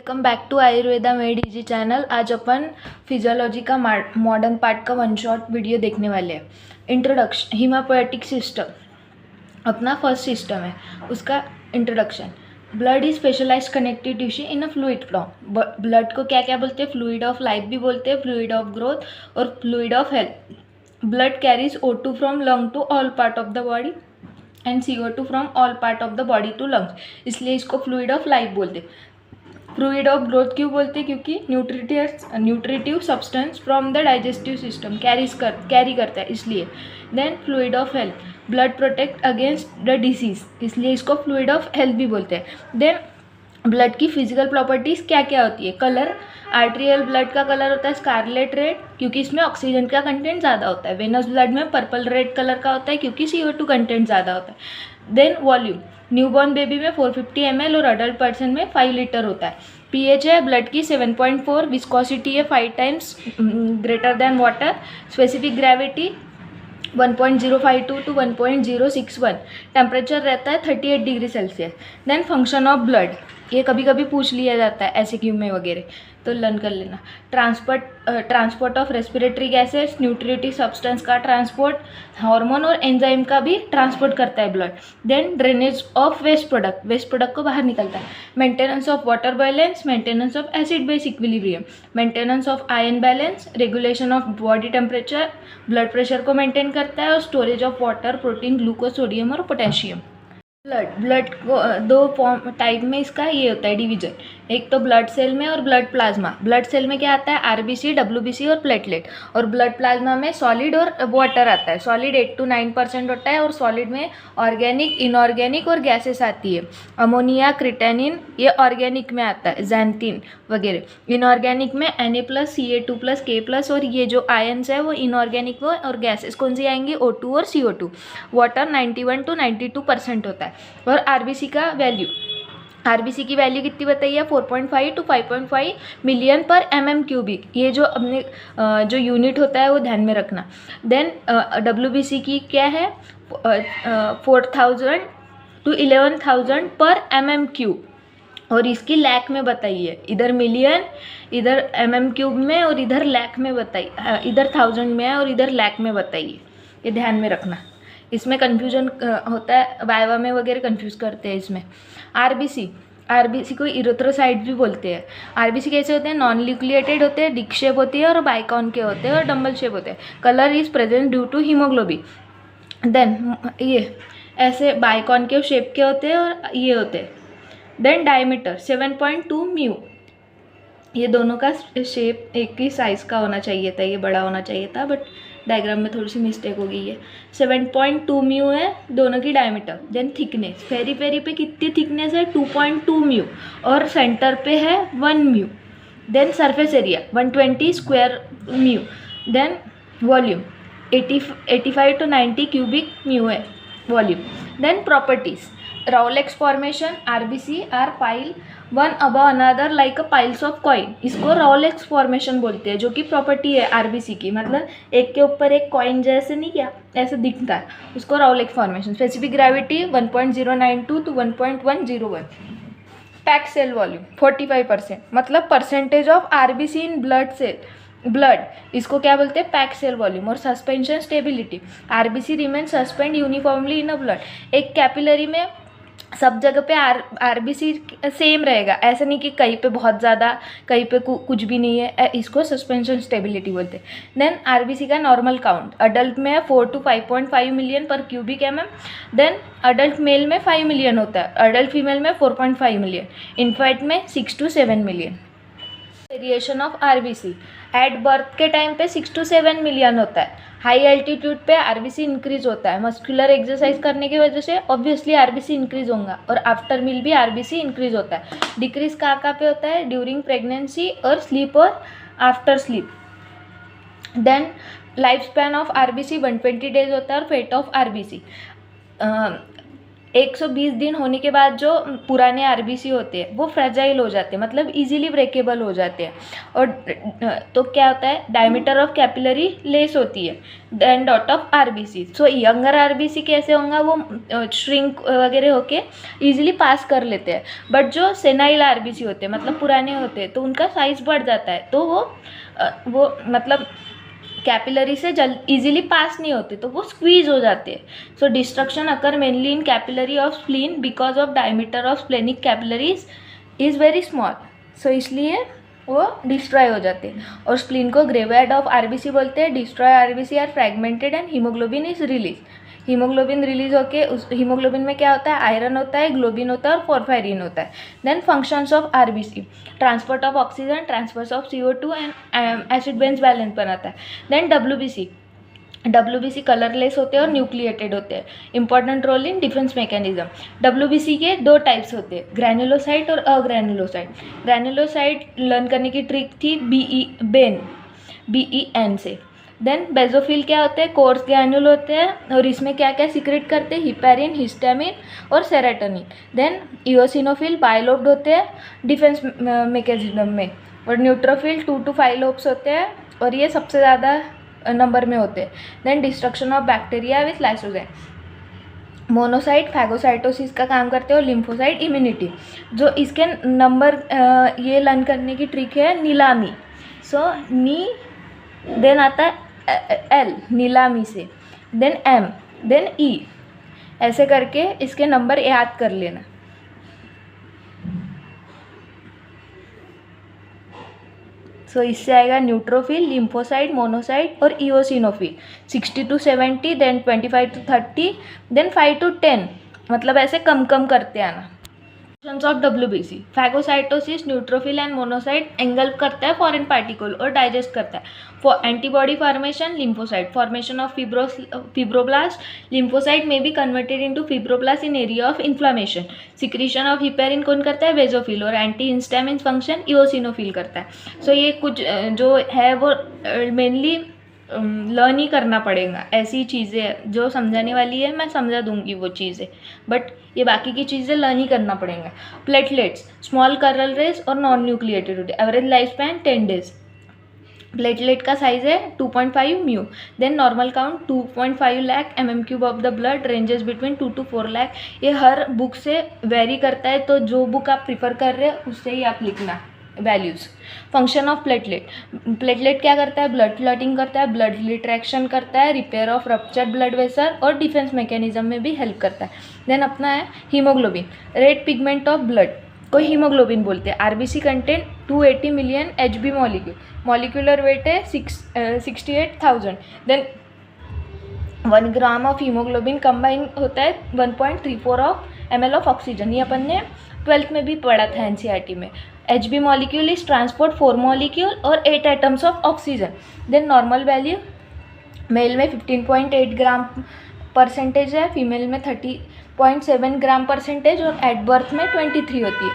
Welcome back to Ayurveda made easy channel. आज अपन physiology का मॉडर्न पार्ट का वन शॉट वीडियो देखने वाले हैं। इंट्रोडक्शन, हीमोपोएटिक सिस्टम अपना फर्स्ट सिस्टम है, उसका introduction. Blood is specialised connective tissue in a fluid form. Blood को क्या क्या बोलते हैं? फ्लूइड ऑफ लाइफ भी बोलते हैं, फ्लूइड ऑफ ग्रोथ और fluid of health. Blood carries O2 from lung to all part of the body and CO2 from all part of the body to lungs, इसलिए इसको फ्लूइड ऑफ लाइफ बोलते हैं। Fluid of growth क्यों बोलते हैं? क्योंकि nutritive substance from the digestive system carry करता है, इसलिए। Then fluid of health, blood protect against the disease, इसलिए इसको फ्लूइड ऑफ हेल्थ भी बोलते हैं। देन ब्लड की फिजिकल प्रॉपर्टीज़ क्या क्या होती है? कलर, आर्टेरियल ब्लड का कलर होता है स्कारलेट रेड, क्योंकि इसमें ऑक्सीजन का कंटेंट ज़्यादा होता है। वेनस ब्लड में पर्पल रेड कलर का होता है, क्योंकि CO2 कंटेंट ज़्यादा होता है। देन वॉल्यूम, न्यूबॉर्न बेबी में 450 ml और अडल्ट पर्सन में 5 लीटर होता है। pH है ब्लड की 7.4, विस्कोसिटी है 5 times greater than water, specific gravity 1.052 to 1.061, temperature रहता है 38 degree Celsius. Then function of blood, ये कभी कभी पूछ लिया जाता है SQ में वगैरह, तो लर्न कर लेना। Transport of respiratory gases, nutritive substance का ट्रांसपोर्ट, हार्मोन और एंजाइम का भी ट्रांसपोर्ट करता है blood. Then drainage of waste product को बाहर निकलता है। Maintenance of water balance, maintenance of acid base equilibrium, maintenance of ion balance, regulation of body temperature, blood pressure को मेंटेन करता है, और storage of water, protein, glucose, sodium और potassium. Blood को दो फॉर्म टाइप में इसका ये होता है डिवीजन, एक तो ब्लड सेल में और ब्लड प्लाज्मा। ब्लड सेल में क्या आता है? RBC, WBC और प्लेटलेट, और ब्लड प्लाज्मा में सॉलिड और वाटर आता है। सॉलिड 8 to 9% होता है, और सॉलिड में ऑर्गेनिक, इनऑर्गेनिक और गैसेस आती है। अमोनिया, क्रिटेनिन ये ऑर्गेनिक में आता है, जैंथिन वगैरह। इनऑर्गेनिक में Na+, Ca2+, K+, और ये जो आयन्स है वो इनऑर्गेनिक में, और गैसेस कौन सी आएंगी? O2 और CO2। वाटर 91 to 92% होता है। और RBC का वैल्यू, RBC की वैल्यू कितनी बताइए? 4.5 to 5.5 मिलियन पर mm³। ये जो अपने जो यूनिट होता है वो ध्यान में रखना। देन WBC की क्या है? 4,000 to 11,000 पर mm³, और इसकी लैक में बताइए। इधर मिलियन, इधर mm³ में, और इधर लैक में बताइए। इधर 1000 में है और इधर लैक में बताइए, ये ध्यान में रखना। इसमें कन्फ्यूजन होता है, वाइवा में वगैरह कन्फ्यूज़ करते हैं इसमें। RBC को इरिथ्रोसाइट भी बोलते हैं। RBC कैसे होते हैं? नॉन न्यूक्लिएटेड होते हैं, डिक शेप होती है, और बाइकॉन के होते हैं, और डम्बल शेप होते हैं। Colour is present due to haemoglobin. Then ये ऐसे बाइकॉन के शेप के होते हैं, और ये होते हैं। देन डायमीटर 7.2 म्यू, ये दोनों का शेप एक ही साइज़ का होना चाहिए था, ये बड़ा होना चाहिए था, बट डायग्राम में थोड़ी सी मिस्टेक हो गई है। 7.2 म्यू है दोनों की डायमीटर। देन थिकनेस, फेरी पे कितनी थिकनेस है? 2.2 म्यू, और सेंटर पे है 1 mu. Then surface area 120 square mu. Then volume 85 to 90 cubic mu है volume. Then properties, rouleaux formation, RBC are pile one above another like a piles of coin, इसको rouleaux formation बोलते हैं, जो कि property है RBC की। मतलब एक के ऊपर एक कॉइन जैसे नहीं, क्या ऐसे दिखता है, उसको rouleaux formation. Specific gravity 1.092 to 1.101। Pack cell volume 45%, मतलब percentage of RBC in blood, इसको क्या बोलते हैं? Pack cell volume. और suspension stability, RBC remain suspend uniformly in a blood. एक कैपिलरी में सब जगह पे RBC सेम रहेगा, ऐसा नहीं कि कहीं पे बहुत ज़्यादा, कहीं पे कुछ भी नहीं है, इसको सस्पेंशन स्टेबिलिटी बोलते हैं। देन RBC का नॉर्मल काउंट, अडल्ट में है 4 to 5.5 मिलियन पर cubic mm। Then adult male में 5 मिलियन होता है, अडल्ट फीमेल में 4.5 मिलियन, इन्फेंट में 6 to 7 million. Variation of RBC, at birth के टाइम पे 6 to 7 मिलियन होता है। हाई एल्टीट्यूड पे RBC इंक्रीज होता है, मस्कुलर एक्सरसाइज करने की वजह से ऑब्वियसली RBC इंक्रीज होगा, और आफ्टर मील भी RBC इंक्रीज होता है। डिक्रीज कहाँ पे होता है? ड्यूरिंग प्रेगनेंसी और स्लीप और after sleep. Then life span of RBC 120 days होता है, और फेट ऑफ RBC 120 दिन होने के बाद जो पुराने आरबीसी होते हैं वो फ्रेजाइल हो जाते हैं, मतलब इजीली ब्रेकेबल हो जाते हैं। और तो क्या होता है, डायमीटर ऑफ कैपिलरी लेस होती है then dot of RBC. So younger RBC कैसे होगा, वो श्रिंक वगैरह होके इजीली पास कर लेते हैं। बट जो सेनाइल आरबीसी होते हैं, मतलब पुराने होते हैं, तो उनका साइज बढ़ जाता है, तो वो मतलब कैपिलरी से इजीली पास नहीं होते, तो वो स्क्वीज हो जाते हैं। So destruction occur mainly in capillary of spleen because of diameter of splenic capillaries is very small. So इसलिए वो डिस्ट्रॉय हो जाते हैं। और स्प्लीन को ग्रेवयार्ड ऑफ आरबीसी बोलते हैं। Destroy RBC are fragmented and haemoglobin is release. Haemoglobin release होके उस हीमोग्लोबिन में क्या होता है, आयरन होता है, ग्लोबिन होता है और पोरफायरिन होता है। Then functions of RBC, transport of oxygen, transfers of CO2 and acid base balance बनाता है। देन डब्ल्यूबीसी कलरलेस होते हैं और न्यूक्लिएटेड होते हैं। Important role in defence mechanism. WBC के 2 टाइप्स होते हैं, ग्रैनुलोसाइट और अग्रैनुलोसाइट। ग्रैनुलोसाइट लर्न करने की ट्रिक थी BEN से। देन बेजोफिल क्या होते हैं, कोर्स ग्रैन्यूल होते हैं और इसमें क्या क्या सीक्रेट करते हैं, हिपेरिन, हिस्टामिन और सेरोटोनिन। देन इओसिनोफिल बाइलोब्ड होते हैं डिफेंस मैकेनिज्म में। और न्यूट्रोफिल 2 to 5 लोब्स होते हैं और ये सबसे ज़्यादा नंबर में होते हैं। Then destruction of bacteria with lysozyme. Monocyte phagocytosis का काम करते हैं और लिम्फोसाइट इम्यूनिटी। जो इसके नंबर ये लर्न करने की ट्रिक है नीलामी। सो देन आता है L नीलामी से, देन M, देन E, ऐसे करके इसके नंबर याद कर लेना। सो इससे आएगा न्यूट्रोफिल, लिम्फोसाइट, मोनोसाइट और eosinophil. 60 to 70, then 25 to 30, then 5 to 10, मतलब ऐसे कम कम करते आना। Functions of WBC, phagocytosis, neutrophil and monocyte engulf करता है फॉरेन पार्टिकल और डाइजेस्ट करता है। For antibody formation, lymphocyte formation of fibroblast, lymphocyte में be converted into fibroblast in area of inflammation. Secretion of heparin कौन करता है, बेजोफिल, और एंटी हिस्टामिन फंक्शन इओसिनोफिल करता है। सो ये कुछ जो है वो मेनली लर्न ही करना पड़ेगा। ऐसी चीज़ें जो समझाने वाली है मैं समझा दूंगी वो चीज़ें, बट ये बाकी की चीज़ें लर्न ही करना पड़ेगा। प्लेटलेट्स स्मॉल कर्नल रेस और नॉन न्यूक्लिएटेड होते हैं। Average life span 10 days। Platelet का साइज है 2.5 mu. Then normal count 2.5 lakh mm³ of the blood, ranges between 2 to 4 lakh. ये हर बुक से वेरी करता है, तो जो बुक आप प्रिफर कर रहे हैं उससे ही आप लिखना वैल्यूज़। फंक्शन ऑफ प्लेटलेट क्या करता है, ब्लड क्लॉटिंग करता है, ब्लड रिट्रैक्शन करता है, repair of ruptured blood vessel और डिफेंस मैकेनिज्म में भी हेल्प करता है। देन अपना है haemoglobin, red pigment of blood को हीमोग्लोबिन बोलते हैं। RBC content 280 million HB molecule, molecular weight है 68,000। Then 1 gram of haemoglobin combine होता है 1.34 ml ऑफ ऑक्सीजन। ये अपन ने 12th में भी पढ़ा था NCERT में। HB molecule is transport 4 molecule और 8 atoms of oxygen. Then normal value male में 15.8 ग्राम परसेंटेज है, फीमेल में 30.7 ग्राम परसेंटेज और एट बर्थ में 23 होती है।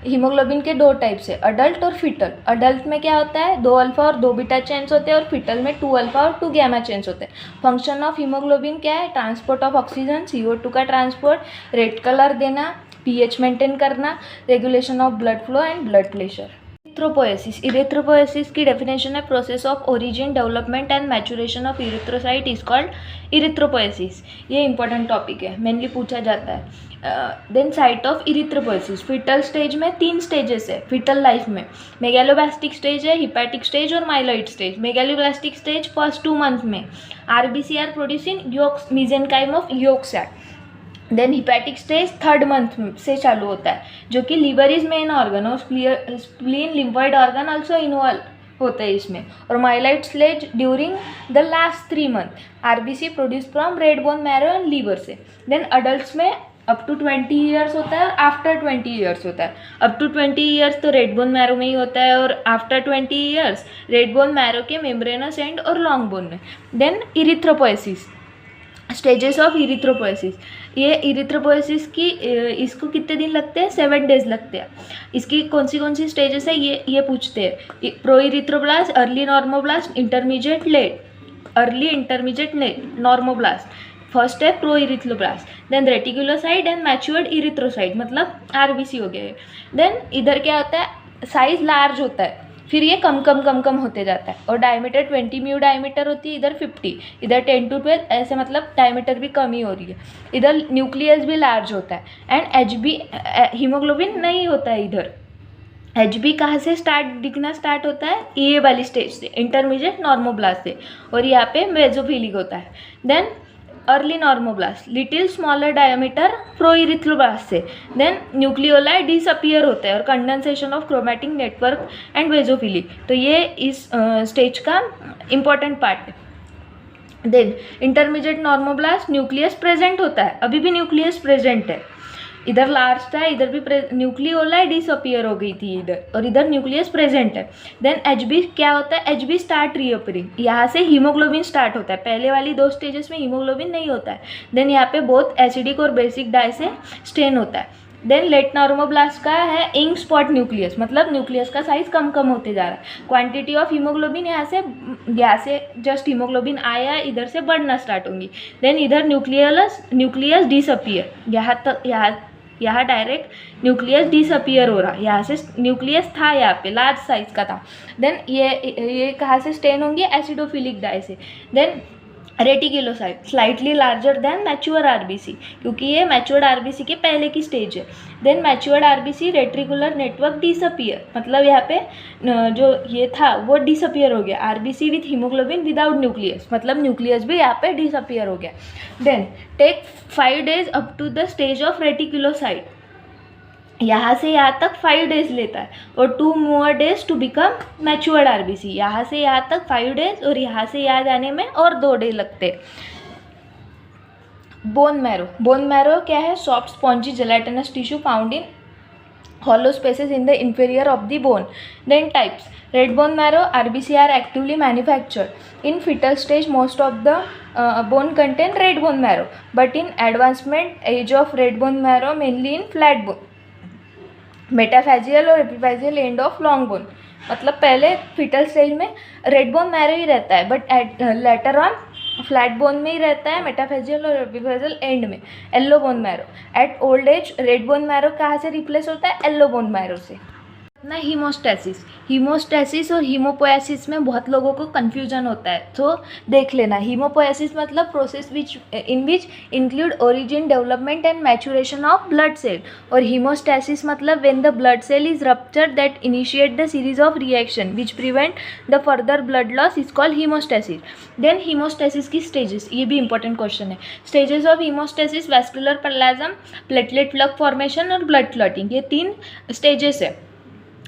हीमोग्लोबिन के 2 टाइप्स है, अडल्ट और फीटल। अडल्ट में क्या होता है, 2 अल्फा और 2 बीटा चेन्स होते हैं और फीटल में 2 अल्फा और 2 गैमा चेन्स होते हैं। फंक्शन ऑफ हीमोग्लोबिन क्या है, ट्रांसपोर्ट ऑफ ऑक्सीजन, CO2 का ट्रांसपोर्ट, रेड कलर देना, pH मेंटेन करना, regulation of blood flow and blood pressure. Erythropoiesis की डेफिनेशन है process of origin, development and maturation of erythrocyte is called erythropoiesis. ये important topic है, mainly पूछा जाता है। Then site of erythropoiesis, foetal stage में 3 stages है फीटल लाइफ में। मेगैलोब्लास्टिक स्टेज है, हिपैटिक स्टेज और myeloid stage. Megaloblastic stage first 2 months में RBC are producing yolks mesenchyme of yolk sac. Then hepatic stage 3rd month से चालू होता है, जो कि लीवर इज मेन ऑर्गन और spleen lymphoid organ also involve होता है इसमें। और myeloid stage during the last 3 months, RBC produce from red bone marrow and liver से। देन अडल्ट में अप टू 20 years होता है और आफ्टर 20 years होता है। अप टू 20 years तो रेड बोन मैरो में ही होता है और after 20 years red bone marrow के मेम्ब्रेनस एंड और लॉन्ग बोन में। Then erythropoiesis, stages of erythropoiesis. ये इरिथ्रोपोएसिस की इसको कितने दिन लगते हैं, 7 days लगते हैं। इसकी कौन सी स्टेजेस है ये पूछते हैं। Pro erythroblast, early normoblast, intermediate late, early intermediate late normoblast. First है pro erythroblast, then reticulocyte and matured erythrocyte, मतलब आरबीसी हो गए। देन इधर क्या होता है, साइज लार्ज होता है, फिर ये कम कम कम कम होते जाता है, और डायमीटर 20 म्यू डायमीटर होती है, इधर 50, इधर 10 to 12, ऐसे मतलब डायमीटर भी कम ही हो रही है। इधर न्यूक्लियस भी लार्ज होता है, एंड एचबी हीमोग्लोबिन नहीं होता है इधर। एचबी कहाँ से दिखना स्टार्ट होता है, ये वाली स्टेज से, इंटरमीडिएट नॉर्मोब्लास्ट से, और यहाँ पे मेसोफिलिक होता है। Then early normoblast, little smaller diameter proerythroblast से, देन न्यूक्लियोलाई डिसअपियर होता है, और condensation of chromatic network and mesophilic. तो ये इस स्टेज का इम्पॉर्टेंट पार्ट है। Then intermediate normoblast, nucleus present होता है, अभी भी न्यूक्लियस प्रेजेंट है, इधर लार्ज था, इधर भी न्यूक्लियोलाई डिसअपियर हो गई थी इधर, और इधर न्यूक्लियस प्रेजेंट है। देन एचबी क्या होता है, एचबी स्टार्ट रीअपरिंग, यहाँ से हीमोग्लोबिन स्टार्ट होता है, पहले वाली 2 स्टेजेस में हीमोग्लोबिन नहीं होता है। देन यहाँ पे बहुत एसिडिक और बेसिक डाई से स्टेन होता है। देन लेट नॉर्मोब्लास्ट का है इंक स्पॉट न्यूक्लियस, मतलब न्यूक्लियस का साइज कम कम होते जा रहा है। क्वांटिटी ऑफ हीमोग्लोबिन यहाँ से जस्ट हीमोग्लोबिन आया, इधर से बढ़ना स्टार्ट होंगी। देन इधर न्यूक्लियस डिसअपियर, यहाँ डायरेक्ट न्यूक्लियस डिसअपियर हो रहा, यहाँ से न्यूक्लियस था यहाँ पे लार्ज साइज का था। देन ये कहाँ से स्टेन होंगे, एसिडोफिलिक डाई से। Then reticulocyte, slightly larger than mature RBC, क्योंकि ये मैच्योर्ड आरबीसी के पहले की स्टेज है। Then matured RBC reticular network disappear, मतलब यहाँ पे जो ये था वो डिसअपियर हो गया। RBC with haemoglobin without nucleus, मतलब न्यूक्लियस भी यहाँ पे डिसअपियर हो गया। Then take 5 days up to the stage of reticulocyte, यहाँ से यहाँ तक 5 days लेता है, और 2 more days to become matured RBC. यहाँ से यहाँ तक 5 days, और यहाँ से यहाँ जाने में और 2 day लगते। बोन मैरो क्या है, soft spongy gelatinous tissue found in hollow spaces in the inferior of the bone. Then types, red bone marrow, RBC are actively manufactured in fetal stage. Most of the bone contain red bone marrow, but in advancement age of red bone marrow mainly in flat bone, metaphyseal और epiphyseal end of long bone, मतलब पहले foetal stage में red bone marrow ही रहता है, but at later on flat bone में ही रहता है, मेटाफेजियल और एपिफेजियल एंड में yellow bone marrow. At old age red bone marrow कहाँ से रिप्लेस होता है, येलो बोन मैरो से। अपना हीमोस्टैसिस और हीमोपोएसिस में बहुत लोगों को कन्फ्यूजन होता है, तो देख लेना। हीमोपोएसिस मतलब process in which include origin, development and maturation of blood cell, और हीमोस्टैसिस मतलब when the blood cell is ruptured that initiate the series of reaction which prevent the further blood loss is called haemostasis. Then haemostasis की stages, ये भी important question है। Stages of haemostasis, vascular spasm, platelet plug formation और blood clotting, ये 3 stages है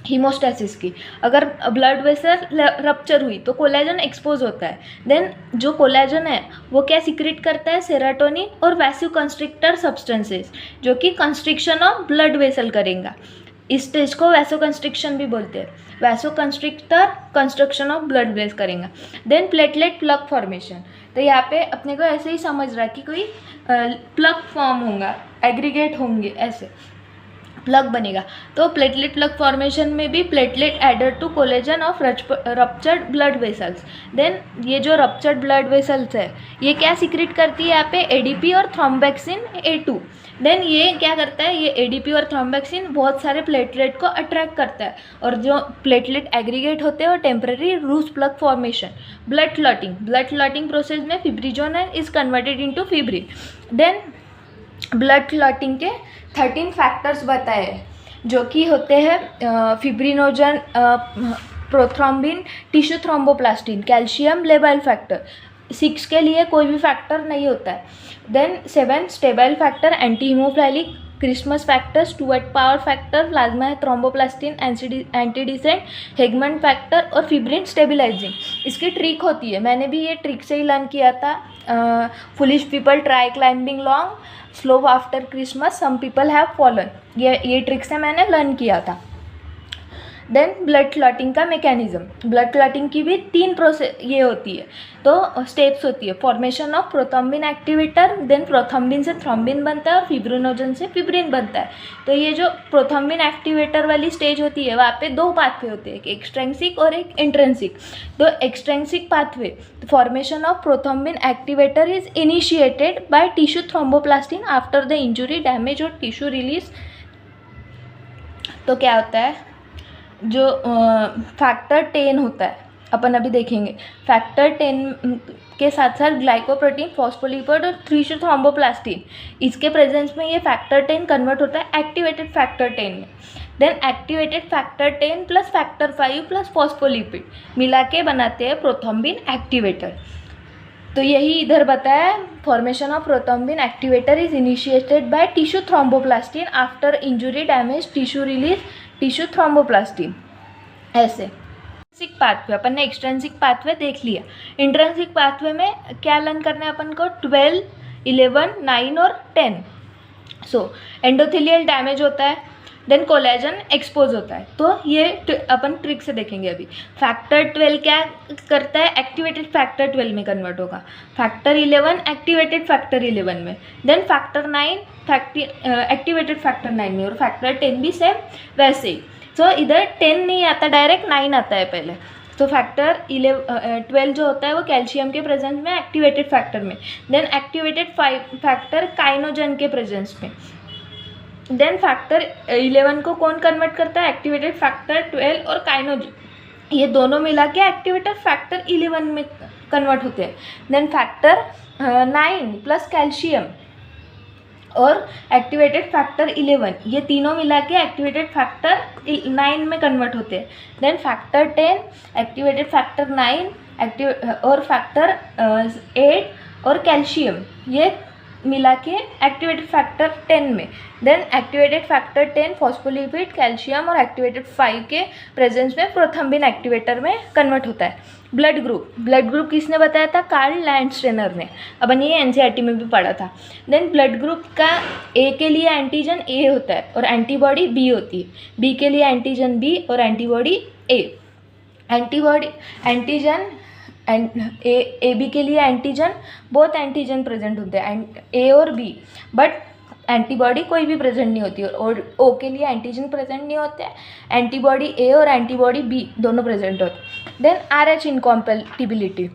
हीमोस्टैसिस की। अगर blood vessel rupture हुई तो कोलेजन एक्सपोज होता है। देन जो कोलेजन है वो क्या सिक्रेट करता है, सेरोटोनिन और वैस्यू कंस्ट्रिक्टर सब्सटेंसेस, जो कि कंस्ट्रिक्शन ऑफ ब्लड वेसल करेगा। इस स्टेज को वैसो कंस्ट्रिक्शन भी बोलते हैं। Vasoconstrictor construction of blood vessel करेगा। देन प्लेटलेट प्लग फॉर्मेशन, तो यहाँ पे अपने को ऐसे ही समझ रहा है कि कोई प्लग फॉर्म होगा, एग्रीगेट होंगे, ऐसे प्लग बनेगा। तो प्लेटलेट प्लग फॉर्मेशन में भी platelet adhere to collagen of ruptured blood vessels. Then ये जो रप्चर्ड ब्लड वेसल्स है ये क्या सिक्रेट करती है यहाँ पे, एडीपी और थ्रोम्बेक्सिन A2। देन ये क्या करता है, ये एडीपी और थ्रोम्बेक्सिन बहुत सारे प्लेटलेट को अट्रैक्ट करता है, और जो प्लेटलेट एग्रीगेट होते हैं वो टेम्पररी रूस plug formation. Blood clotting process में fibrinogen is converted into fibrin. Then blood clotting के 13 फैक्टर्स बताए हैं, जो कि होते हैं fibrinogen, prothrombin, tissue thromboplastin, calcium, labile factor. 6 के लिए कोई भी फैक्टर नहीं होता है। Then 7 stable factor, anti haemophilic, Christmas factors, 2 power factor, plasma thromboplastin, antecedent, Hageman factor और फिब्रिन स्टेबिलाइजिंग। इसकी ट्रिक होती है, मैंने भी ये ट्रिक से ही लर्न किया था। Foolish people try climbing long slope after Christmas, some people have fallen, ये ट्रिक से मैंने लर्न किया था। देन ब्लड क्लॉटिंग का मैकेनिज्म, ब्लड क्लॉटिंग की भी 3 प्रोसेस ये होती है, तो स्टेप्स होती है। Formation of prothrombin activator, then prothrombin से थ्रोम्बिन बनता है और फिब्रिनोजन से फिब्रिन बनता है। तो ये जो प्रोथ्रोम्बिन एक्टिवेटर वाली स्टेज होती है वहाँ पे 2 पाथवे होते हैं, एक एक्सट्रेंसिक और एक इंट्रेंसिक। तो extrinsic pathway, formation of prothrombin activator is initiated by tissue thromboplastin after the injury, damage और टिश्यू रिलीज। तो क्या होता है, जो फैक्टर 10 होता है, अपन अभी देखेंगे, फैक्टर 10 के साथ साथ ग्लाइकोप्रोटीन, फॉस्फोलिपिड और टिश्यू थ्रोम्बोप्लास्टिन, इसके प्रेजेंस में ये फैक्टर 10 कन्वर्ट होता है एक्टिवेटेड फैक्टर 10 में। Then activated factor 10 plus factor 5 plus phospholipid मिला के बनाते हैं प्रोथ्रोम्बिन एक्टिवेटर। तो यही इधर बताया, formation of prothrombin activator is initiated by tissue thromboplastin after injury, damage, tissue release, tissue thromboplastin. ऐसे एक्सट्रेंसिक पाथवे, अपन ने एक्सट्रेंसिक पाथवे देख लिया। इंट्रेंसिक पाथवे में क्या लर्न करना है अपन को, 12, 11, 9 और 10। सो एंडोथेलियल डैमेज होता है, देन कोलेजन एक्सपोज होता है। तो ये अपन ट्रिक से देखेंगे अभी। फैक्टर 12 क्या करता है, एक्टिवेटेड फैक्टर 12 में कन्वर्ट होगा, फैक्टर 11 एक्टिवेटेड फैक्टर 11 में, देन फैक्टर 9 एक्टिवेटेड फैक्टर 9 में, और फैक्टर 10 भी सेम वैसे ही। तो इधर 10 नहीं आता, डायरेक्ट 9 आता है पहले। तो फैक्टर 12 जो होता है वो कैल्शियम के प्रेजेंस में एक्टिवेटेड फैक्टर में, देन एक्टिवेटेड फैक्टर काइनोजन के प्रेजेंस में, देन फैक्टर 11 को कौन कन्वर्ट करता है, एक्टिवेटेड फैक्टर 12 और काइनोजन, ये दोनों मिला के एक्टिवेटेड फैक्टर 11 में कन्वर्ट होते हैं। देन फैक्टर 9 प्लस कैल्शियम और एक्टिवेटेड फैक्टर 11, ये तीनों मिला के एक्टिवेटेड फैक्टर 9 में कन्वर्ट होते हैं। देन फैक्टर 10 एक्टिवेटेड फैक्टर 9 और फैक्टर 8 और कैल्शियम, ये मिला के एक्टिवेटेड फैक्टर 10 में, then activated factor 10 phospholipid, calcium और एक्टिवेटेड 5 के प्रेजेंस में प्रोथ्रोम्बिन एक्टिवेटर में कन्वर्ट होता है। ब्लड ग्रुप किसने बताया था, कार्ल लैंडस्टेनर ने, अपन ये एनसीईआरटी में भी पढ़ा था। देन ब्लड ग्रुप का ए के लिए एंटीजन ए होता है और एंटीबॉडी बी होती है, बी के लिए एंटीजन बी और antibody A. Antigen A B के लिए एंटीजन, बहुत एंटीजन प्रेजेंट होते हैं ए और बी, बट एंटीबॉडी कोई भी प्रेजेंट नहीं होती, और ओ के लिए एंटीजन प्रेजेंट नहीं होते हैं, एंटीबॉडी ए और एंटीबॉडी बी दोनों प्रेजेंट होते हैं। देन RH इनकॉम्पेटिबिलिटी,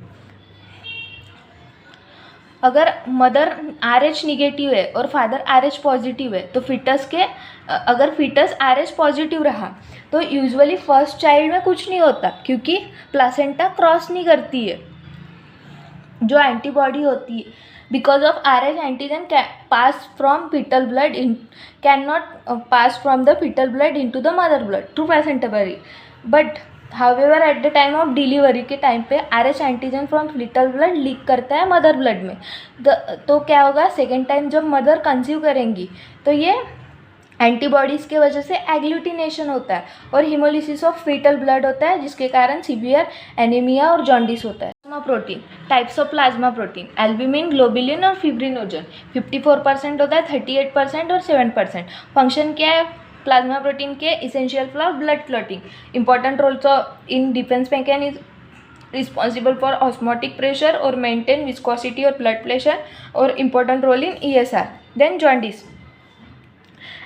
अगर मदर RH निगेटिव है और फादर RH पॉजिटिव है, तो फिटस के अगर फिटस RH पॉजिटिव रहा तो यूजुअली फर्स्ट चाइल्ड में कुछ नहीं होता, क्योंकि प्लासेंटा क्रॉस नहीं करती है। जो एंटीबॉडी होती है, because of RH antigen pass from fetal blood can not pass from the fetal blood into the mother blood through placenta barrier, but however at the time of delivery के time पे RH antigen from fetal blood leak करता है mother blood में। तो क्या होगा, second time जब mother conceive करेंगी तो ये एंटीबॉडीज़ के वजह से एग्लूटिनेशन होता है और हिमोलिसिस ऑफ फीटल ब्लड होता है, जिसके कारण सीवियर एनीमिया और जॉन्डिस होता है। Plasma protein, types of plasma protein, albumin, globulin और फिब्रिनोजन। 54% होता है, 38% और 7%। फंक्शन क्या है प्लाज्मा प्रोटीन के, essential for blood clotting, important roles in defence mechanism, responsible for osmotic pressure और मेंटेन विस्कोसिटी और ब्लड प्रेशर, और important role in ESR। Then jaundice,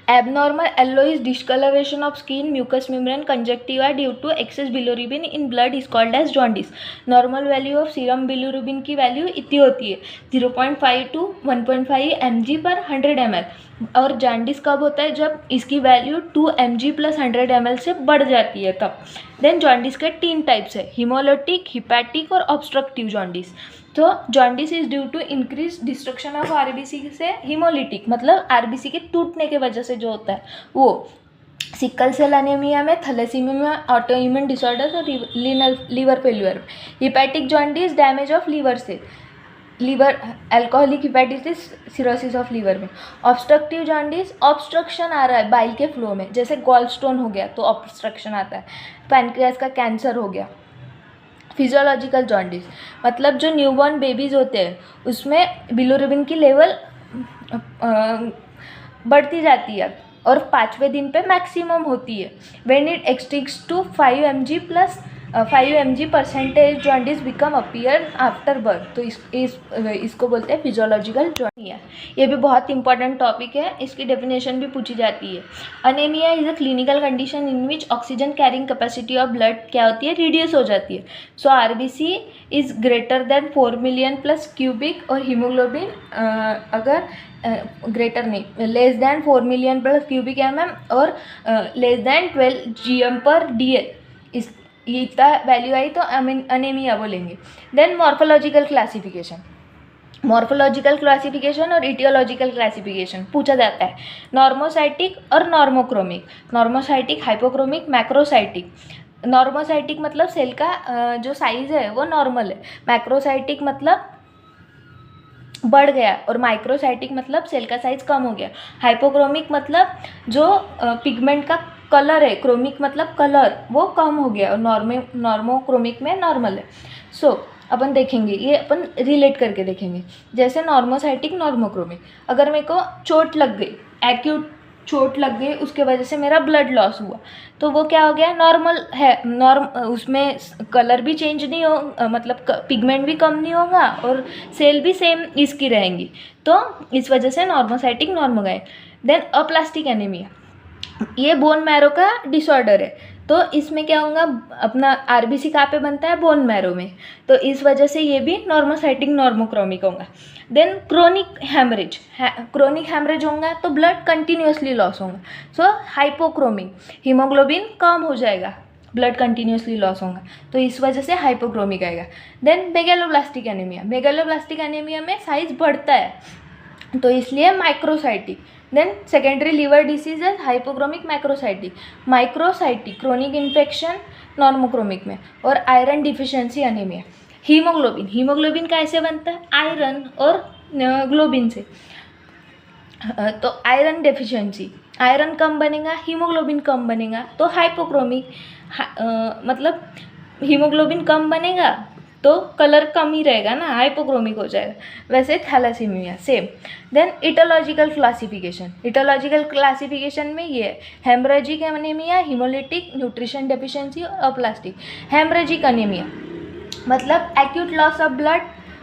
abnormal yellowish discoloration of skin, mucous membrane, conjunctiva due to excess bilirubin in blood is called as jaundice. Normal value of serum bilirubin की value इतनी होती है 0.5 to 1.5 mg पर 100 ml, और jaundice कब होता है, जब इसकी वैल्यू 2 mg प्लस 100 ml से बढ़ जाती है तब। देन जॉन्डिस के 3 टाइप्स है, हिमोलिटिक, हिपैटिक और ऑब्स्ट्रक्टिव जॉन्डिस। तो jaundice is due to increase destruction of RBC से हिमोलिटिक, मतलब RBC के टूटने के वजह से जो होता है वो। सिकल सेल एनीमिया में, थैलेसीमिया में, ऑटोइम्यून डिसऑर्डर्स और liver failure. Hepatic jaundice damage of liver से, liver alcoholic hepatitis, cirrhosis of liver में। ऑब्स्ट्रक्टिव जॉन्डिस, ऑब्स्ट्रक्शन आ रहा है बाइल के फ्लो में, जैसे गॉल स्टोन हो गया तो ऑब्स्ट्रक्शन आता है, पैनक्रियास का कैंसर हो गया। फिजियोलॉजिकल जॉन्डिस, मतलब जो न्यूबॉर्न बेबीज़ होते हैं उसमें बिलिरुबिन की लेवल बढ़ती जाती है और 5वें दिन पे मैक्सिमम होती है। When it exceeds to 5 mg plus 5 mg percentage jaundice become appear after birth. तो इसको बोलते हैं फिजियोलॉजिकल जॉन्डिस। ये भी बहुत इंपॉर्टेंट टॉपिक है, इसकी डेफिनेशन भी पूछी जाती है। Anaemia is a clinical condition in which oxygen carrying capacity of blood क्या होती है, रिड्यूस हो जाती है। So RBC is greater than 4 million plus cubic, और हीमोग्लोबिन अगर ग्रेटर नहीं, less than 4 million plus cubic mm और लेस देन 12 GM पर DL, इस इतना वैल्यू आई तो अनेमिया बोलेंगे। Then morphological classification, morphological classification और इटियोलॉजिकल क्लासिफिकेशन पूछा जाता है। नॉर्मोसाइटिक और normochromic, normocytic, hypochromic, macrocytic. Normocytic मतलब सेल का जो साइज है वो नॉर्मल है, मैक्रोसाइटिक मतलब बढ़ गया, और माइक्रोसाइटिक मतलब सेल का साइज कम हो गया। हाइपोक्रोमिक मतलब जो पिगमेंट का कलर है, क्रोमिक मतलब कलर, वो कम हो गया, और नॉर्मोक्रोमिक में नॉर्मल है। सो अपन देखेंगे, ये अपन रिलेट करके देखेंगे। जैसे नॉर्मोसाइटिक, नॉर्मोक्रोमिक, अगर मेरे को चोट लग गई, एक्यूट चोट लग गई, उसके वजह से मेरा ब्लड लॉस हुआ, तो वो क्या हो गया, नॉर्मल है। उसमें कलर भी चेंज नहीं हो, मतलब पिगमेंट भी कम नहीं होगा, और सेल भी सेम इसकी रहेंगी, तो इस वजह से नॉर्मोसाइटिक, नॉर्मोगाइन। देन अप्लास्टिक एनीमिया, ये बोन मैरो का डिसऑर्डर है, तो इसमें क्या होगा, अपना आरबीसी कहाँ पे बनता है, बोन मैरो में, तो इस वजह से ये भी नॉर्मोसाइटिक, नॉर्मोक्रोमिक होगा। Then chronic haemorrhage, chronic haemorrhage होगा तो ब्लड कंटिन्यूसली लॉस होगा, सो हाइपोक्रोमिक, हीमोग्लोबिन कम हो जाएगा, ब्लड कंटिन्यूसली लॉस होगा, तो इस वजह से हाइपोक्रोमिक आएगा। Then megaloblastic anaemia, megaloblastic anaemia में साइज बढ़ता है, तो इसलिए microcytic. Then secondary liver disease है hypochromic, macrocytic. Microcytic chronic infection normochromic में, और iron deficiency anaemia. Haemoglobin, haemoglobin कैसे बनता है, आयरन और ग्लोबिन से, तो आयरन डेफिशिएंसी, आयरन कम बनेगा, हीमोग्लोबिन कम बनेगा, तो हाइपोक्रोमिक, मतलब हीमोग्लोबिन कम बनेगा तो कलर कम ही रहेगा ना, हाइपोक्रोमिक हो जाएगा। वैसे thalassaemia same. Then aetiological classification, aetiological classification में ये है haemorrhagic anaemia, haemolytic, nutrition deficiency और अप्लास्टिक। हेमरेजिक एनीमिया मतलब acute loss of blood,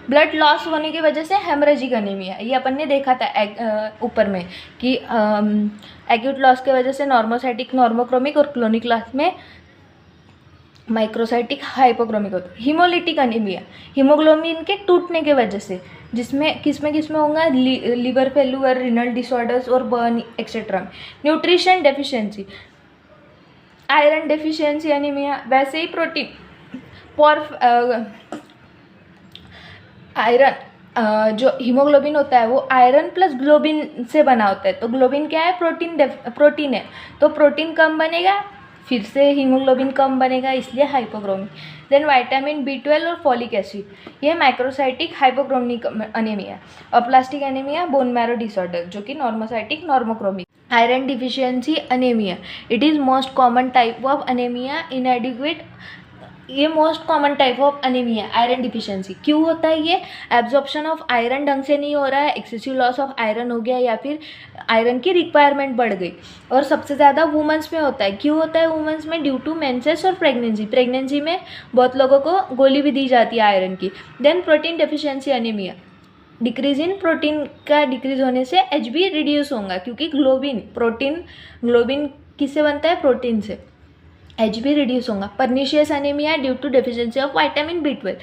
blood loss होने की वजह से हेमरेजिक एनीमिया, ये अपन ने देखा था ऊपर में कि एक्यूट लॉस की वजह से नॉर्मोसाइटिक, नॉर्मोक्रोमिक और क्रोनिक लॉस में माइक्रोसाइटिक, हाइपोक्रोमिक होता है। हीमोलिटिक एनीमिया हीमोग्लोबिन के टूटने के वजह से, जिसमें किसमें होगा, लिवर फेल्यूर, रिनल डिसऑर्डर्स और burn etcetera. Nutrition deficiency, iron deficiency anaemia, वैसे ही प्रोटीन आयरन जो हीमोग्लोबिन होता है वो आयरन प्लस ग्लोबिन से बना होता है, तो ग्लोबिन क्या है, प्रोटीन है, तो प्रोटीन कम बनेगा, फिर से हीमोग्लोबिन कम बनेगा, इसलिए हाइपोक्रोमिक। देन विटामिन B12 और फॉलिक एसिड, ये microcytic hypochromic anaemia. Aplastic anaemia bone marrow disorder, जो कि normocytic, normochromic. Iron deficiency anaemia, it is most common type of anaemia, inadequate, ये most common type of anaemia iron deficiency. क्यों होता है ये, absorption of iron ढंग से नहीं हो रहा है, एक्सेसिव लॉस ऑफ आयरन हो गया, या फिर आयरन की रिक्वायरमेंट बढ़ गई, और सबसे ज़्यादा वुमेंस में होता है। क्यों होता है वुमेंस में, ड्यू टू मेंसेस और प्रेगनेंसी, प्रेगनेंसी में बहुत लोगों को गोली भी दी जाती है आयरन की। Then protein deficiency anaemia, decrease in protein का डिक्रीज होने से HB रिड्यूस होगा, क्योंकि ग्लोबिन किससे बनता है, प्रोटीन से, HB रिड्यूस होगा। Pernicious anaemia due to deficiency of vitamin B12,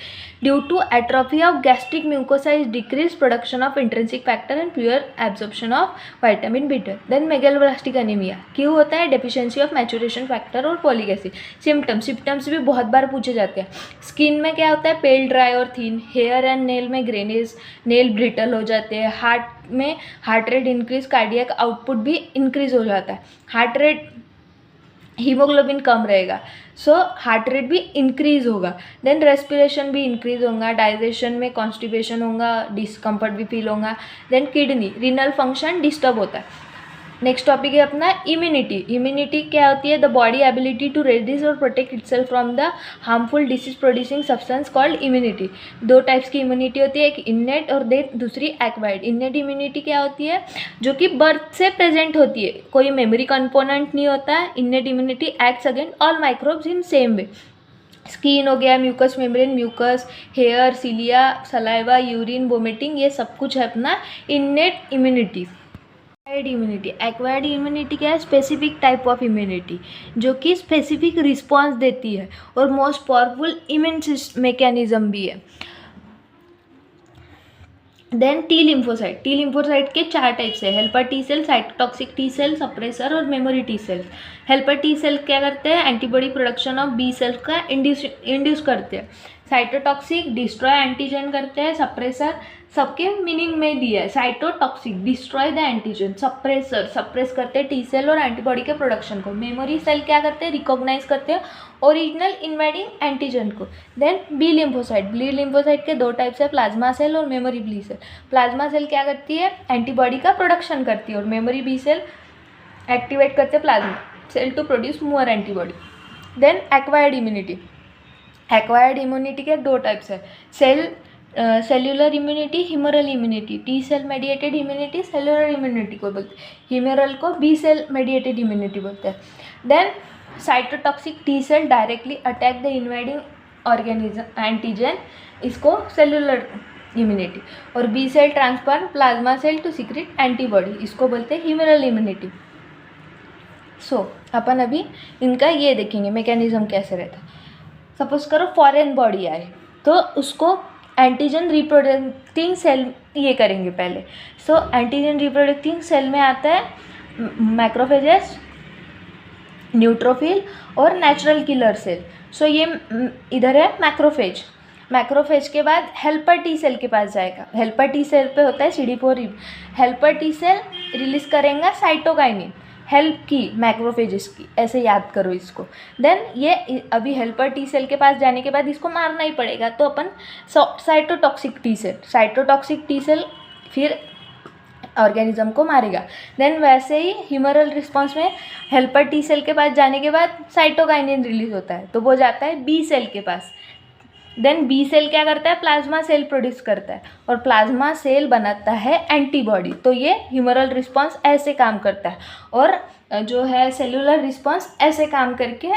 due to atrophy of gastric mucosa is decrease production of intrinsic factor and pure absorption of vitamin B12। Then megaloblastic anaemia, क्यों होता है, deficiency of maturation factor और folic acid. Symptoms भी बहुत बार पूछे जाते हैं। Skin में क्या होता है, पेल, ड्राई और थीन। हेयर एंड नेल में ग्रेनेज, नेल ब्रिटल हो जाते हैं। हार्ट में heart rate increase, cardiac output भी इंक्रीज हो जाता है। हार्ट रेट, हीमोग्लोबिन कम रहेगा, सो हार्ट रेट भी इंक्रीज होगा। देन रेस्पिरेशन भी इंक्रीज होगा, डाइजेशन में कॉन्स्टिपेशन होगा, डिस्कम्फर्ट भी फील होगा। Then kidney, renal function disturb होता है। नेक्स्ट टॉपिक है अपना इम्यूनिटी। इम्यूनिटी क्या होती है? The body ability to resist और protect itself from the harmful disease producing substance called immunity. दो टाइप्स की इम्यूनिटी होती है, एक इन्नेट और दूसरी एक्वायर्ड। इन्नेट इम्यूनिटी क्या होती है? जो कि बर्थ से प्रेजेंट होती है, कोई मेमोरी कंपोनेंट नहीं होता है। Innate immunity acts against all microbes in same way. Skin हो गया, mucous membrane, mucus, hair, cilia, saliva, urine, vomiting, ये सब कुछ है अपना इन्नेट इम्यूनिटी। एक्वायर्ड इम्यूनिटी क्या है? स्पेसिफिक टाइप ऑफ इम्यूनिटी जो कि स्पेसिफिक रिस्पॉन्स देती है और मोस्ट पावरफुल इम्यून मैकेनिज्म भी है। Then T lymphocyte. T lymphocyte के 4 टाइप्स है, helper T cell, cytotoxic T cell, suppressor और memory T cell. Helper T cell क्या करते हैं? Antibody production of B cell का इंड्यूस करते हैं। साइटोटॉक्सिक डिस्ट्रॉय एंटीजन करते हैं। सप्रेसर सबके मीनिंग में दिया है, cytotoxic destroy the antigen, suppressor suppress करते हैं टी सेल और एंटीबॉडी के प्रोडक्शन को। मेमोरी सेल क्या करते हैं? रिकॉग्नाइज करते हैं ओरिजिनल इन्वेडिंग एंटीजन को। Then B lymphocyte. B lymphocyte के 2 टाइप्स है, प्लाज्मा सेल और memory B cell. Plasma cell क्या करती है? एंटीबॉडी का प्रोडक्शन करती है और मेमोरी बी सेल एक्टिवेट करते हैं plasma cell to produce more antibody. Then acquired immunity. Acquired immunity के 2 टाइप्स है, cellular immunity, humoral immunity. T cell mediated immunity cellular immunity को बोलते हैं, ह्यूमरल को बी सेल मेडिएटेड इम्यूनिटी बोलते हैं। Then cytotoxic T cell directly attack the invading organism antigen, इसको cellular immunity. और B cell transfer plasma cell to secrete antibody, इसको बोलते हैं ह्यूमरल इम्यूनिटी। अपन अभी इनका ये देखेंगे मैकेनिज्म कैसे रहता है। सपोज करो फॉरेन बॉडी आए तो उसको एंटीजन रिप्रोडक्टिंग सेल ये करेंगे पहले। एंटीजन रिप्रोडक्टिंग सेल में आता है मैक्रोफेजेस, न्यूट्रोफिल और नेचुरल किलर सेल। ये इधर है मैक्रोफेज। मैक्रोफेज के बाद हेल्पर टी सेल के पास जाएगा। हेल्पर टी सेल पे होता है CD4। Helper T cell release करेगा साइटोकाइनिन, हेल्प की मैक्रोफेजेस की, ऐसे याद करो इसको। देन ये अभी हेल्पर टी सेल के पास जाने के बाद इसको मारना ही पड़ेगा, तो अपन साइटोटॉक्सिक टी सेल फिर ऑर्गेनिज्म को मारेगा। देन वैसे ही ह्यूमरल रिस्पॉन्स में हेल्पर टी सेल के पास जाने के बाद साइटोकाइनिन रिलीज होता है, तो वो जाता है बी सेल के पास। देन बी सेल क्या करता है? प्लाज्मा सेल प्रोड्यूस करता है और प्लाज्मा सेल बनाता है एंटीबॉडी। तो ये ह्यूमरल रिस्पॉन्स ऐसे काम करता है और जो है सेलुलर रिस्पॉन्स ऐसे काम करके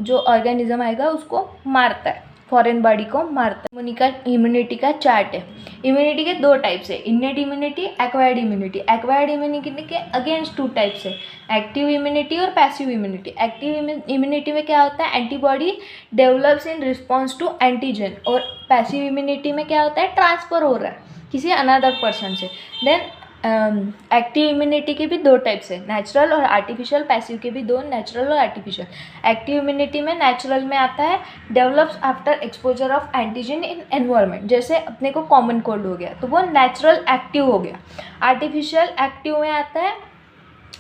जो ऑर्गेनिज्म आएगा उसको मारता है, फॉरेन बॉडी को मारता है। इम्यूनिटी का चार्ट है। इम्यूनिटी के 2 टाइप्स है, innate immunity, acquired immunity. Acquired immunity के अगेंस्ट 2 टाइप्स है, एक्टिव इम्यूनिटी और पैसिव इम्यूनिटी। एक्टिव इम्यूनिटी में क्या होता है? Antibody develops in response to antigen. और पैसिव इम्यूनिटी में क्या होता है? ट्रांसफर हो रहा है किसी अनदर पर्सन से। देन एक्टिव इम्यूनिटी के भी 2 टाइप्स है, नेचुरल और आर्टिफिशियल। पैसिव के भी 2, नेचुरल और आर्टिफिशियल। एक्टिव इम्यूनिटी में नेचुरल में आता है develops after exposure of antigen in environment, जैसे अपने को कॉमन कोल्ड हो गया तो वो नेचुरल एक्टिव हो गया। आर्टिफिशियल एक्टिव में आता है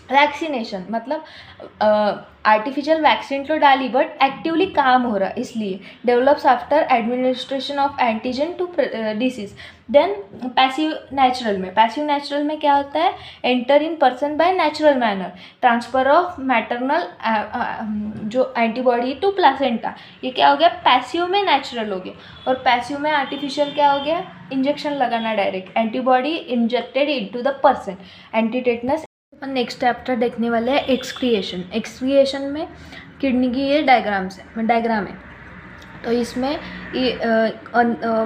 वैक्सीनेशन, मतलब आर्टिफिशियल वैक्सीन तो डाली बट एक्टिवली काम हो रहा, इसलिए develops after administration of antigen to disease. Then passive natural में क्या होता है? Enter in person by natural manner, transfer of maternal जो एंटीबॉडी टू प्लासेंटा। ये क्या हो गया? पैसिव में नेचुरल हो गया। और पैसिव में आर्टिफिशियल क्या हो गया? इंजेक्शन लगाना direct, antibody injected into the person, antitetanus. Next chapter देखने वाले हैं एक्सक्रिएशन में किडनी की ये डायग्राम है। तो इसमें ये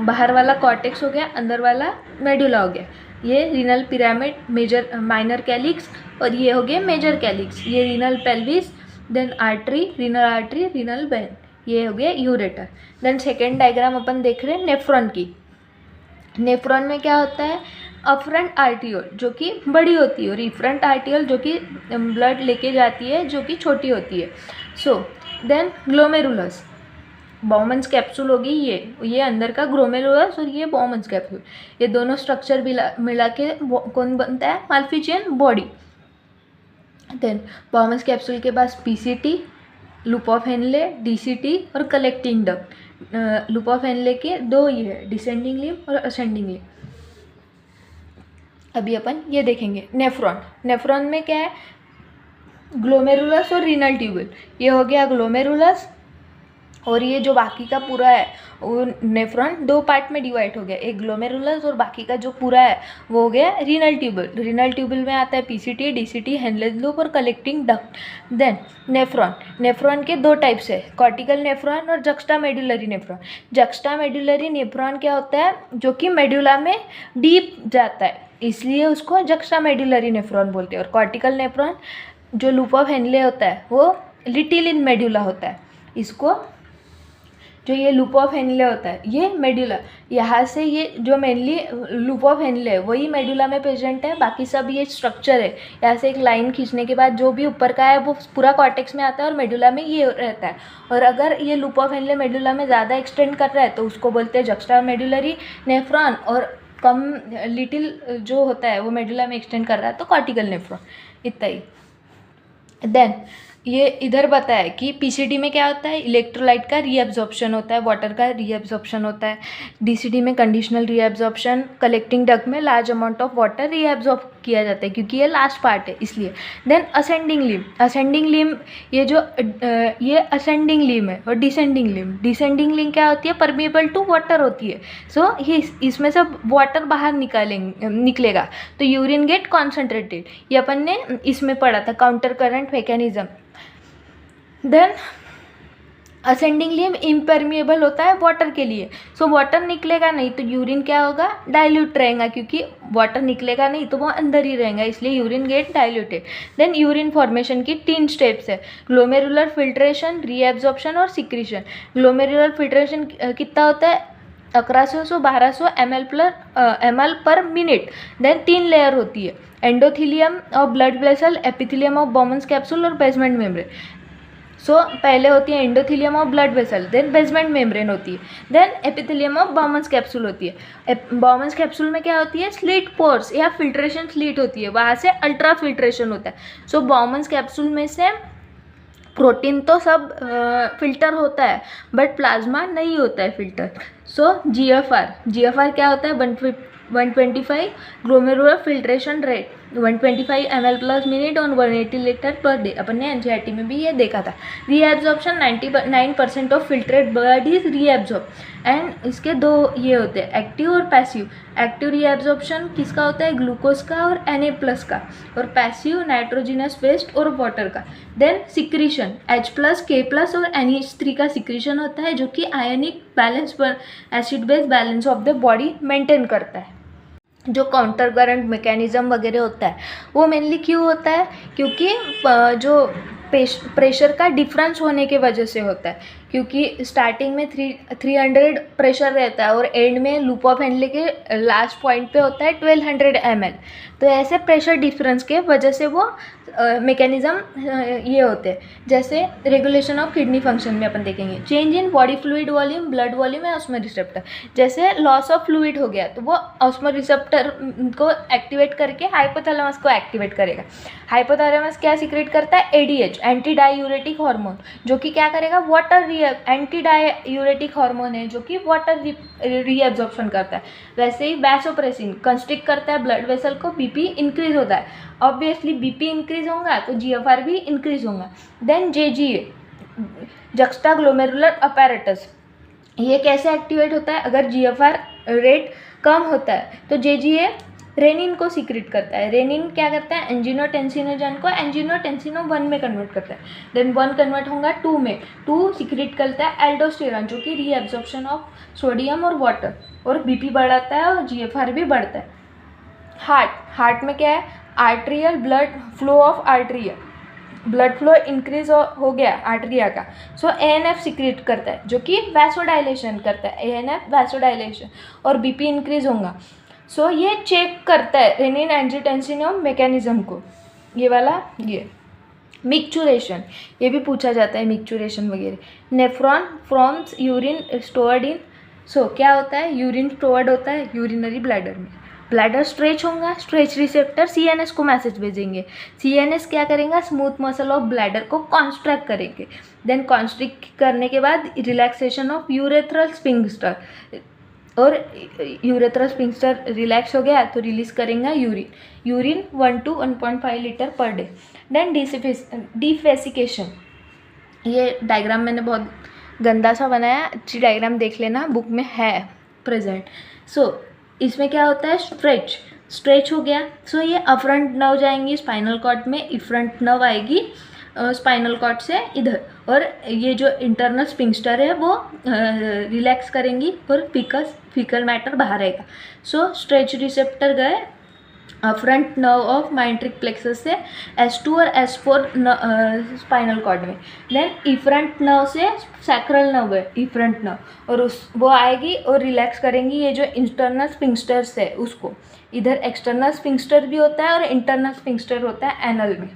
बाहर वाला कॉर्टेक्स हो गया, अंदर वाला मेडुला हो गया। ये रीनल पिरामिड, माइनर कैलिक्स, और ये हो गया मेजर कैलिक्स। ये renal pelvis, then artery, renal vein, ये हो गया यूरेटर। देन सेकेंड डायग्राम अपन देख रहे हैं नेफ्रॉन की। नेफ्रॉन में क्या होता है? अफरंट आर्टियोल जो कि बड़ी होती है और इफरंट आर्टियोल जो कि ब्लड लेके जाती है जो कि छोटी होती है। देन ग्लोमेरुलस, बॉमन्स कैप्सूल होगी ये अंदर का ग्लोमेरुलस और ये बॉमन्स कैप्सूल, ये दोनों स्ट्रक्चर मिला के कौन बनता है? Malpighian body. Then Bowman's capsule के पास PCT, loop of Henle, DCT और collecting duct. Loop of Henle के 2 ये है, डिसेंडिंग लिम्ब और असेंडिंग लिम्ब। अभी अपन ये देखेंगे नेफ्रॉन। नेफ्रॉन में क्या है, ग्लोमेरुलस और रीनल ट्यूबुल। ये हो गया ग्लोमेरुलस, और ये जो बाकी का पूरा है वो नेफ्रॉन दो पार्ट में डिवाइड हो गया, एक ग्लोमेरुलस और बाकी का जो पूरा है वो हो गया रीनल ट्यूबुल। रीनल ट्यूबुल में आता है पीसीटी, डीसीटी, हेनलेस लूप और collecting duct. Then nephron, nephron के दो टाइप्स है, कॉर्टिकल नेफ्रॉन और juxtamedullary nephron. Juxtamedullary nephron क्या होता है, जो कि मेडुला में डीप जाता है, इसलिए उसको जक्स्टा मेडुलरी नेफ्रॉन बोलते हैं। और कॉर्टिकल नेफ्रॉन जो लूप ऑफ हेनले होता है वो लिटिल इन मेडुला होता है। इसको जो ये लूप ऑफ हेनले होता है ये मेडुला, यहाँ से ये जो मेनली लूप ऑफ हेनले है वही मेडुला में प्रेजेंट है, बाकी सब ये स्ट्रक्चर है। यहाँ से एक लाइन खींचने के बाद जो भी ऊपर का है वो पूरा कॉर्टेक्स में आता है और मेडुला में ये रहता है। और अगर ये लूप ऑफ हेनले मेडुला में ज़्यादा एक्सटेंड कर रहा है तो उसको बोलते हैं जक्स्टा मेडुलरी नेफ्रॉन, और कम लिटिल जो होता है वो मेडुला में एक्सटेंड कर रहा है तो कॉर्टिकल नेफ्रॉन। इतना ही। देन ये इधर बताया कि पीसीडी में क्या होता है, इलेक्ट्रोलाइट का रीएब्जॉर्प्शन होता है, वाटर का रीएब्जॉर्प्शन होता है। डीसीडी में कंडीशनल रीएब्जॉर्प्शन, कलेक्टिंग डक्ट में large amount of water reabsorb किया जाता है क्योंकि ये लास्ट पार्ट है इसलिए। Then ascending limb, ascending limb ये जो ये असेंडिंग लिम है। और डिसेंडिंग लिम, डिसेंडिंग लिम क्या होती है, परमिएबल टू वाटर होती है। सो ये इसमें से वाटर बाहर निकलेगा तो यूरिन गेट कॉन्सेंट्रेटेड, ये अपन ने इसमें पढ़ा था counter current mechanism. Then ascending limb impermeable होता है वाटर के लिए, सो वाटर निकलेगा नहीं तो यूरिन क्या होगा, डाइल्यूट रहेगा, क्योंकि वाटर निकलेगा नहीं तो वो अंदर ही रहेगा, इसलिए urine get diluted. Then urine formation की 3 स्टेप्स है, ग्लोमेरुलर फिल्ट्रेशन, रीएब्जॉर्प्शन और सिक्रीशन। ग्लोमेरुलर फिल्ट्रेशन कितना होता है, 1100 से 1200 ml पर मिनट। देन 3 लेयर होती है, endothelium of blood vessel, epithelium of Bowman's capsule और बेसमेंट मेम्ब्रेन। सो पहले होती है endothelium of blood vessel, then basement membrane होती है, then epithelium of Bowman's capsule होती है। बॉमन्स कैप्सूल में क्या होती है, स्लिट पोर्स या फिल्ट्रेशन स्लिट होती है, वहाँ से अल्ट्रा फिल्ट्रेशन होता है। सो बॉमन्स कैप्सूल में से प्रोटीन तो सब फिल्टर होता है बट प्लाज्मा नहीं होता है फिल्टर। सो जीएफआर क्या होता है, 125 ग्लोमेरुलर फिल्ट्रेशन रेट, 125 ml पर मिनट और 180 लीटर पर डे। अपन ने एनसीईआरटी में भी ये देखा था। Reabsorption 99% of filtrate blood is reabsorb. And इसके दो ये होते हैं, एक्टिव और पैसिव। एक्टिव रीएब्जॉर्प्शन किसका होता है, ग्लूकोज का और Na+ का, और पैसिव नाइट्रोजिनस वेस्ट और वाटर का। देन सिक्रीशन, H+, K+ और NH3 का सिक्रीशन होता है जो कि आयनिक बैलेंस पर acid base balance of the body maintain करता है। जो काउंटर करंट मैकेनिज्म वगैरह होता है वो मेनली क्यों होता है, क्योंकि जो प्रेशर का डिफरेंस होने के वजह से होता है, क्योंकि स्टार्टिंग में 300 प्रेशर रहता है और एंड में लूप ऑफ हेनले के लास्ट पॉइंट पे होता है 1200 ml। तो ऐसे प्रेशर डिफरेंस के वजह से वो मैकेनिज्म ये होते हैं। जैसे रेगुलेशन ऑफ किडनी फंक्शन में अपन देखेंगे, change in body fluid volume, blood volume या ऑस्मो रिसेप्टर। जैसे लॉस ऑफ फ्लूइड हो गया तो वो ऑस्मो रिसेप्टर को एक्टिवेट करके हाइपोथैलेमस को एक्टिवेट करेगा। हाइपोथैलेमस क्या सीक्रेट करता है, एडीएच, एंटी डायूरेटिक हार्मोन, जो कि क्या करेगा, वाटर एंटी डायूरेटिक हार्मोन है जो कि वाटर रीएब्जॉर्प्शन करता है। वैसे ही वैसोप्रेसिन कंस्ट्रिक्ट करता है ब्लड वेसल को, बीपी इंक्रीज होता है। ऑब्वियसली बीपी इंक्रीज होगा तो जीएफआर भी इंक्रीज होगा। Then JGA, juxtaglomerular apparatus, ये कैसे एक्टिवेट होता है, अगर जीएफआर रेट कम होता है तो जेजीए रेनिन को सीक्रेट करता है। रेनिन क्या करता है, एंजियोटेंसिनोजन को एंजियोटेंसिनो 1 में कन्वर्ट करता है। देन 1 कन्वर्ट होगा 2 में, 2 सीक्रेट करता है एल्डोस्टेरॉन जो कि रीएब्जॉर्प्शन ऑफ सोडियम और वाटर, और बीपी बढ़ाता है और जीएफआर भी बढ़ता है। हार्ट में क्या है, atrial blood flow of atria, blood flow increase हो गया आर्ट्रिया का, सो एएनएफ सीक्रेट करता है जो कि वैसोडाइलेशन करता है, एएनएफ वैसोडाइलेशन, और बीपी इंक्रीज होगा। सो ये चेक करता है रेनिन एंजियोटेंसिनो मैकेनिज्म को। ये वाला ये मिक्चुरेशन, ये भी पूछा जाता है मिक्चुरेशन वगैरह। Nephron forms urine stored in, so क्या होता है, यूरिन स्टोर्ड होता है यूरिनरी ब्लैडर में, ब्लैडर स्ट्रेच होगा, स्ट्रेच रिसेप्टर सीएनएस को मैसेज भेजेंगे, सीएनएस क्या करेगा, स्मूथ मसल ऑफ ब्लैडर को कॉन्स्ट्रैक्ट करेंगे। देन कॉन्स्ट्रिक्ट करने के बाद रिलैक्सेशन ऑफ यूरेथ्रल स्फिंक्टर, और यूरेथ्रा स्फिंक्टर रिलैक्स हो गया तो रिलीज करेंगे urine 1 to 1.5 litre per day. Then defecation, ये डायग्राम मैंने बहुत गंदा सा बनाया, अच्छी डायग्राम देख लेना, बुक में है प्रेजेंट। सो इसमें क्या होता है, स्ट्रेच हो गया। सो ये अफ्रंट नर्व जाएंगी स्पाइनल कॉर्ड में, इफ्रंट नर्व आएगी स्पाइनल कॉर्ड से इधर, और ये जो इंटरनल स्फिंक्टर है वो रिलैक्स करेंगी और फीकल मैटर बाहर आएगा। सो स्ट्रेच रिसेप्टर गए front nerve of myenteric plexus से S2 और S4 स्पाइनल कॉर्ड में। देन इफ्रंट नर्व से सैक्रल नर्व है, इफ्रंट नर्व, और वो आएगी और रिलैक्स करेंगी ये जो इंटरनल स्फिंक्टर्स है उसको। इधर एक्सटर्नल स्फिंक्टर भी होता है और इंटरनल स्फिंक्टर होता है एनल में।